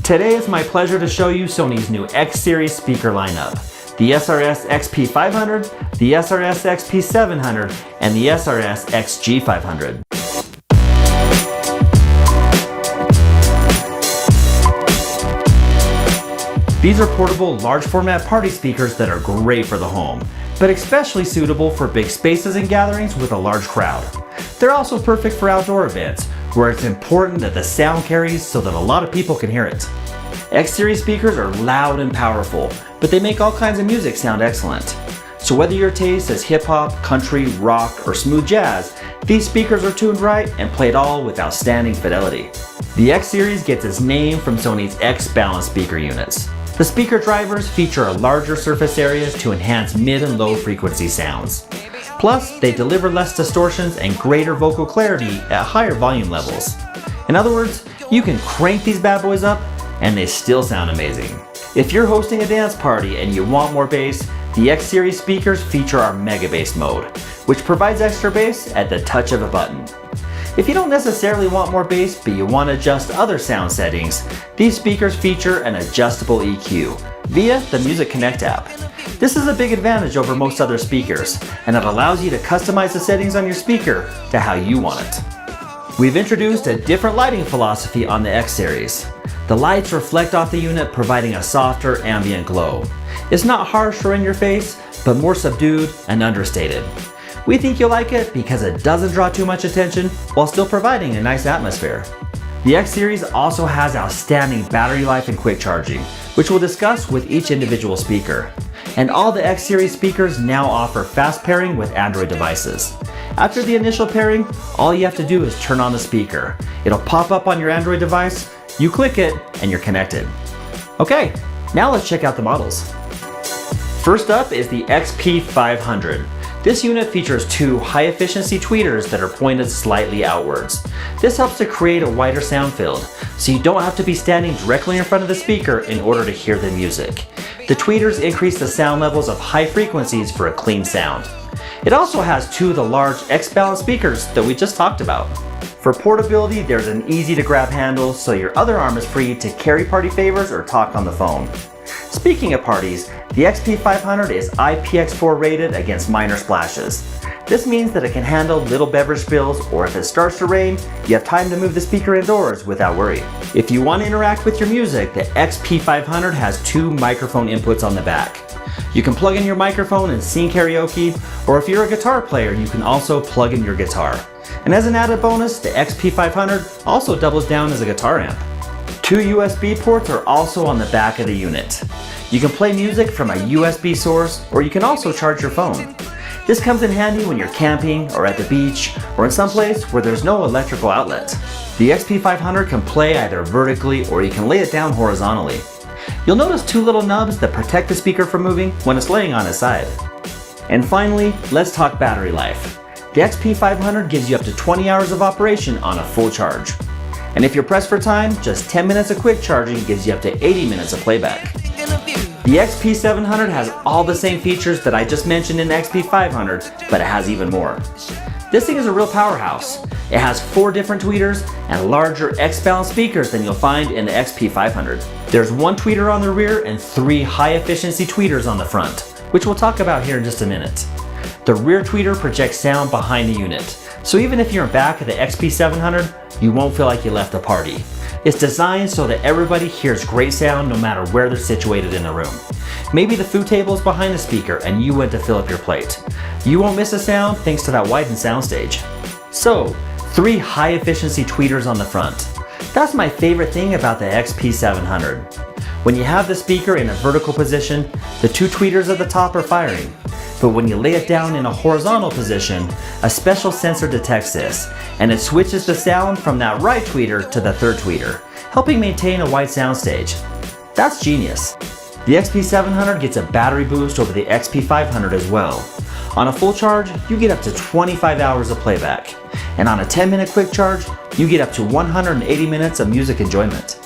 Today it's my pleasure to show you Sony's new X series speaker lineup. The SRS XP500, the SRS XP700, and the SRS XG500. These are portable, large format party speakers that are great for the home, but especially suitable for big spaces and gatherings with a large crowd. They're also perfect for outdoor events, where it's important that the sound carries so that a lot of people can hear it. X-Series speakers are loud and powerful, but they make all kinds of music sound excellent. So whether your taste is hip-hop, country, rock, or smooth jazz, these speakers are tuned right and play it all with outstanding fidelity. The X-Series gets its name from Sony's X-Balance speaker units. The speaker drivers feature a larger surface areas to enhance mid and low frequency sounds. Plus, they deliver less distortions and greater vocal clarity at higher volume levels. In other words, you can crank these bad boys up and they still sound amazing. If you're hosting a dance party and you want more bass, the X-Series speakers feature our Mega Bass mode, which provides extra bass at the touch of a button. If you don't necessarily want more bass, but you want to adjust other sound settings, these speakers feature an adjustable EQ via the Music Connect app. This is a big advantage over most other speakers, and it allows you to customize the settings on your speaker to how you want it. We've introduced a different lighting philosophy on the X-Series. The lights reflect off the unit, providing a softer ambient glow. It's not harsh or in your face, but more subdued and understated. We think you'll like it because it doesn't draw too much attention while still providing a nice atmosphere. The X-Series also has outstanding battery life and quick charging, which we'll discuss with each individual speaker. And all the X-Series speakers now offer fast pairing with Android devices. After the initial pairing, all you have to do is turn on the speaker. It'll pop up on your Android device, you click it, and you're connected. Okay, now let's check out the models. First up is the XP500. This unit features two high-efficiency tweeters that are pointed slightly outwards. This helps to create a wider sound field, so you don't have to be standing directly in front of the speaker in order to hear the music. The tweeters increase the sound levels of high frequencies for a clean sound. It also has two of the large X-Balance speakers that we just talked about. For portability, there's an easy-to-grab handle so your other arm is free to carry party favors or talk on the phone. Speaking of parties, the XP500 is IPX4 rated against minor splashes. This means that it can handle little beverage spills, or if it starts to rain, you have time to move the speaker indoors without worry. If you want to interact with your music, the XP500 has two microphone inputs on the back. You can plug in your microphone and sing karaoke, or if you're a guitar player, you can also plug in your guitar. And as an added bonus, the XP500 also doubles down as a guitar amp. Two USB ports are also on the back of the unit. You can play music from a USB source, or you can also charge your phone. This comes in handy when you're camping or at the beach or in some place where there's no electrical outlet. The XP500 can play either vertically or you can lay it down horizontally. You'll notice two little nubs that protect the speaker from moving when it's laying on its side. And finally, let's talk battery life. The XP500 gives you up to 20 hours of operation on a full charge. And if you're pressed for time, just 10 minutes of quick charging gives you up to 80 minutes of playback. The XP700 has all the same features that I just mentioned in the XP500, but it has even more. This thing is a real powerhouse. It has 4 different tweeters and larger X-Balance speakers than you'll find in the XP500. There's 1 tweeter on the rear and 3 high-efficiency tweeters on the front, which we'll talk about here in just a minute. The rear tweeter projects sound behind the unit, so even if you're in back of the XP700, you won't feel like you left the party. It's designed so that everybody hears great sound no matter where they're situated in the room. Maybe the food table is behind the speaker and you went to fill up your plate. You won't miss a sound thanks to that widened soundstage. So, 3 high-efficiency tweeters on the front. That's my favorite thing about the XP700. When you have the speaker in a vertical position, the 2 tweeters at the top are firing. But when you lay it down in a horizontal position, a special sensor detects this, and it switches the sound from that right tweeter to the third tweeter, helping maintain a wide soundstage. That's genius. The XP700 gets a battery boost over the XP500 as well. On a full charge, you get up to 25 hours of playback, and on a 10-minute quick charge, you get up to 180 minutes of music enjoyment.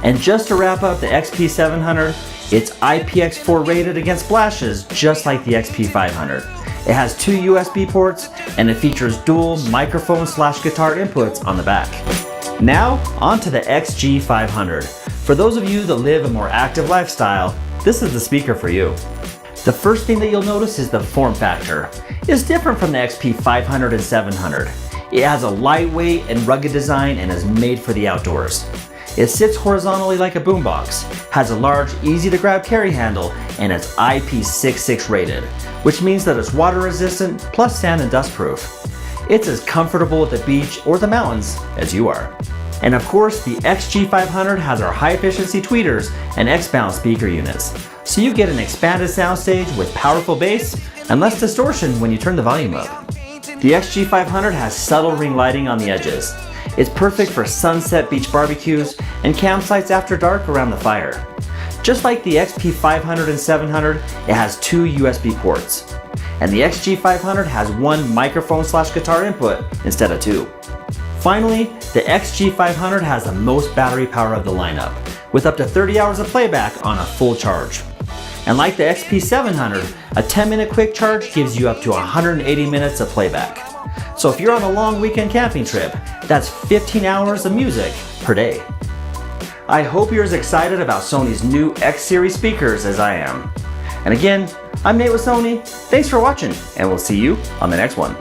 And just to wrap up the XP700, it's IPX4 rated against splashes just like the XP500. It has 2 USB ports and it features dual microphone/guitar inputs on the back. Now, on to the XG500. For those of you that live a more active lifestyle, this is the speaker for you. The first thing that you'll notice is the form factor. It's different from the XP500 and 700. It has a lightweight and rugged design and is made for the outdoors. It sits horizontally like a boombox, has a large, easy to grab carry handle, and it's IP66 rated, which means that it's water resistant plus sand and dust proof. It's as comfortable at the beach or the mountains as you are. And of course, the XG500 has our high efficiency tweeters and X-bound speaker units. So you get an expanded soundstage with powerful bass and less distortion when you turn the volume up. The XG500 has subtle ring lighting on the edges. It's perfect for sunset beach barbecues and campsites after dark around the fire. Just like the XP500 and 700, it has 2 USB ports. And the XG500 has 1 microphone/guitar input instead of 2. Finally, the XG500 has the most battery power of the lineup, with up to 30 hours of playback on a full charge. And like the XP700, a 10-minute quick charge gives you up to 180 minutes of playback. So if you're on a long weekend camping trip, that's 15 hours of music per day. I hope you're as excited about Sony's new X series speakers as I am. And again, I'm Nate with Sony. Thanks for watching, and we'll see you on the next one.